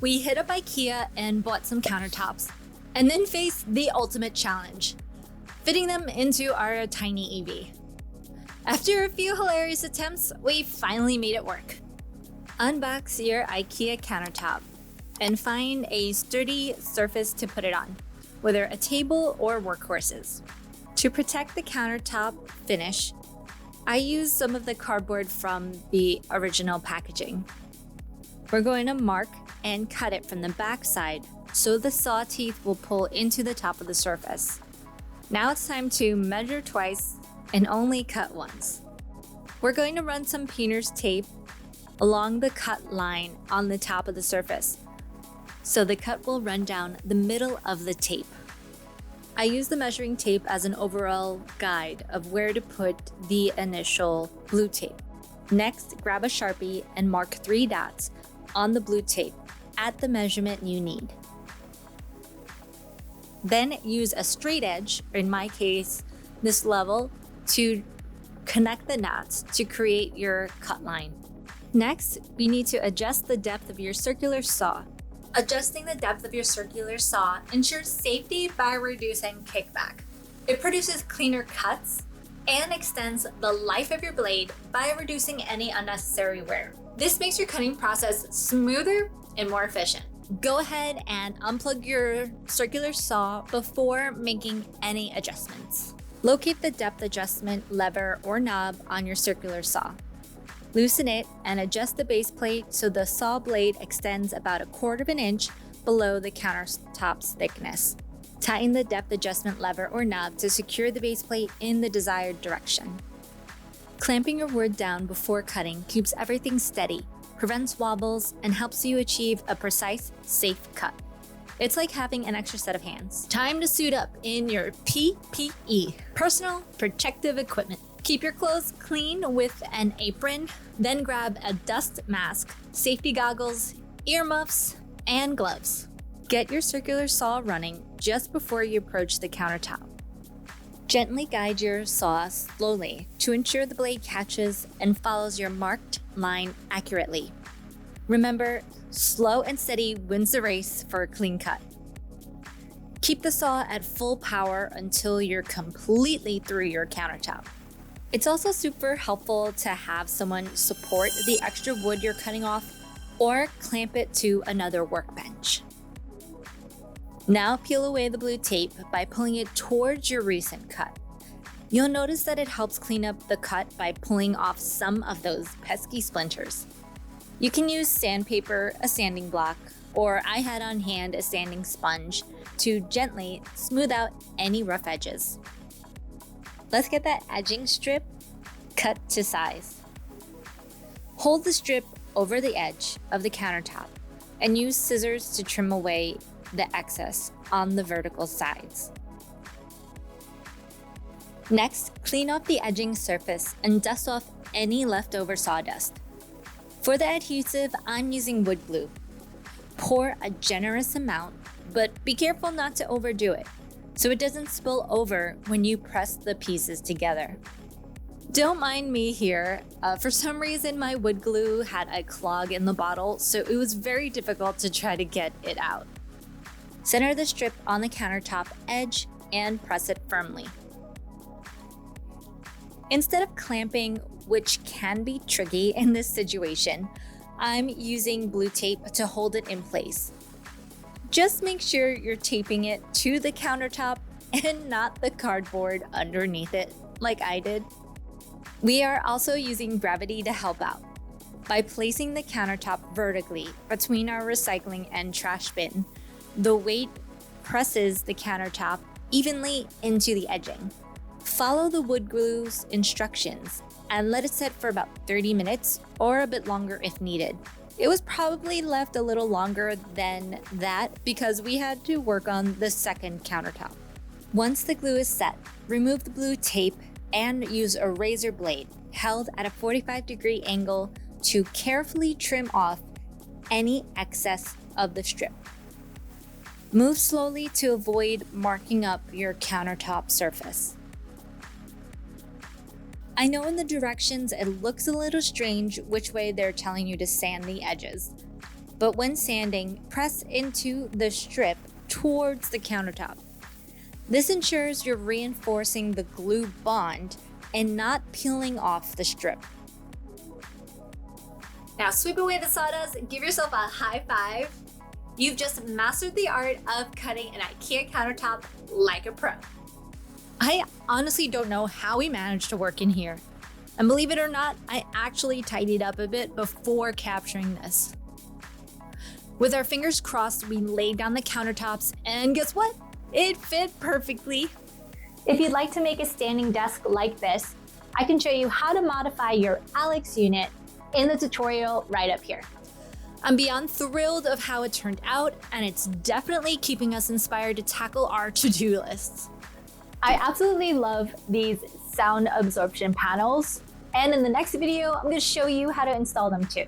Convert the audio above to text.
we hit up IKEA and bought some countertops, and then faced the ultimate challenge, fitting them into our tiny EV. After a few hilarious attempts, we finally made it work. Unbox your IKEA countertop and find a sturdy surface to put it on, whether a table or workhorses. To protect the countertop finish, I used some of the cardboard from the original packaging. We're going to mark and cut it from the back side so the saw teeth will pull into the top of the surface. Now it's time to measure twice and only cut once. We're going to run some painter's tape along the cut line on the top of the surface, so the cut will run down the middle of the tape. I use the measuring tape as an overall guide of where to put the initial blue tape. Next, grab a Sharpie and mark 3 dots on the blue tape at the measurement you need. Then use a straight edge, or in my case, this level, to connect the knots to create your cut line. Next, we need to adjust the depth of your circular saw. Adjusting the depth of your circular saw ensures safety by reducing kickback. It produces cleaner cuts and extends the life of your blade by reducing any unnecessary wear. This makes your cutting process smoother and more efficient. Go ahead and unplug your circular saw before making any adjustments. Locate the depth adjustment lever or knob on your circular saw. Loosen it and adjust the base plate so the saw blade extends about 1/4 inch below the countertop's thickness. Tighten the depth adjustment lever or knob to secure the base plate in the desired direction. Clamping your wood down before cutting keeps everything steady, prevents wobbles, and helps you achieve a precise, safe cut. It's like having an extra set of hands. Time to suit up in your PPE, personal protective equipment. Keep your clothes clean with an apron, then grab a dust mask, safety goggles, earmuffs, and gloves. Get your circular saw running just before you approach the countertop. Gently guide your saw slowly to ensure the blade catches and follows your marked line accurately. Remember, slow and steady wins the race for a clean cut. Keep the saw at full power until you're completely through your countertop. It's also super helpful to have someone support the extra wood you're cutting off or clamp it to another workbench. Now peel away the blue tape by pulling it towards your recent cut. You'll notice that it helps clean up the cut by pulling off some of those pesky splinters. You can use sandpaper, a sanding block, or I had on hand a sanding sponge to gently smooth out any rough edges. Let's get that edging strip cut to size. Hold the strip over the edge of the countertop and use scissors to trim away the excess on the vertical sides. Next, clean off the edging surface and dust off any leftover sawdust. For the adhesive, I'm using wood glue. Pour a generous amount, but be careful not to overdo it, so it doesn't spill over when you press the pieces together. Don't mind me here. For some reason, my wood glue had a clog in the bottle, so it was very difficult to try to get it out. Center the strip on the countertop edge and press it firmly. Instead of clamping, which can be tricky in this situation, I'm using blue tape to hold it in place. Just make sure you're taping it to the countertop and not the cardboard underneath it, like I did. We are also using gravity to help out. By placing the countertop vertically between our recycling and trash bin, the weight presses the countertop evenly into the edging. Follow the wood glue's instructions and let it set for about 30 minutes or a bit longer if needed. It was probably left a little longer than that because we had to work on the second countertop. Once the glue is set, remove the blue tape and use a razor blade held at a 45-degree angle to carefully trim off any excess of the strip. Move slowly to avoid marking up your countertop surface. I know in the directions it looks a little strange which way they're telling you to sand the edges. but when sanding, press into the strip towards the countertop. This ensures you're reinforcing the glue bond and not peeling off the strip. Now sweep away the sawdust, give yourself a high five. You've just mastered the art of cutting an IKEA countertop like a pro. I honestly don't know how we managed to work in here. And believe it or not, I actually tidied up a bit before capturing this. With our fingers crossed, we laid down the countertops, and guess what? It fit perfectly. If you'd like to make a standing desk like this, I can show you how to modify your Alex unit in the tutorial right up here. I'm beyond thrilled of how it turned out, and it's definitely keeping us inspired to tackle our to-do lists. I absolutely love these sound absorption panels, and in the next video, I'm going to show you how to install them too.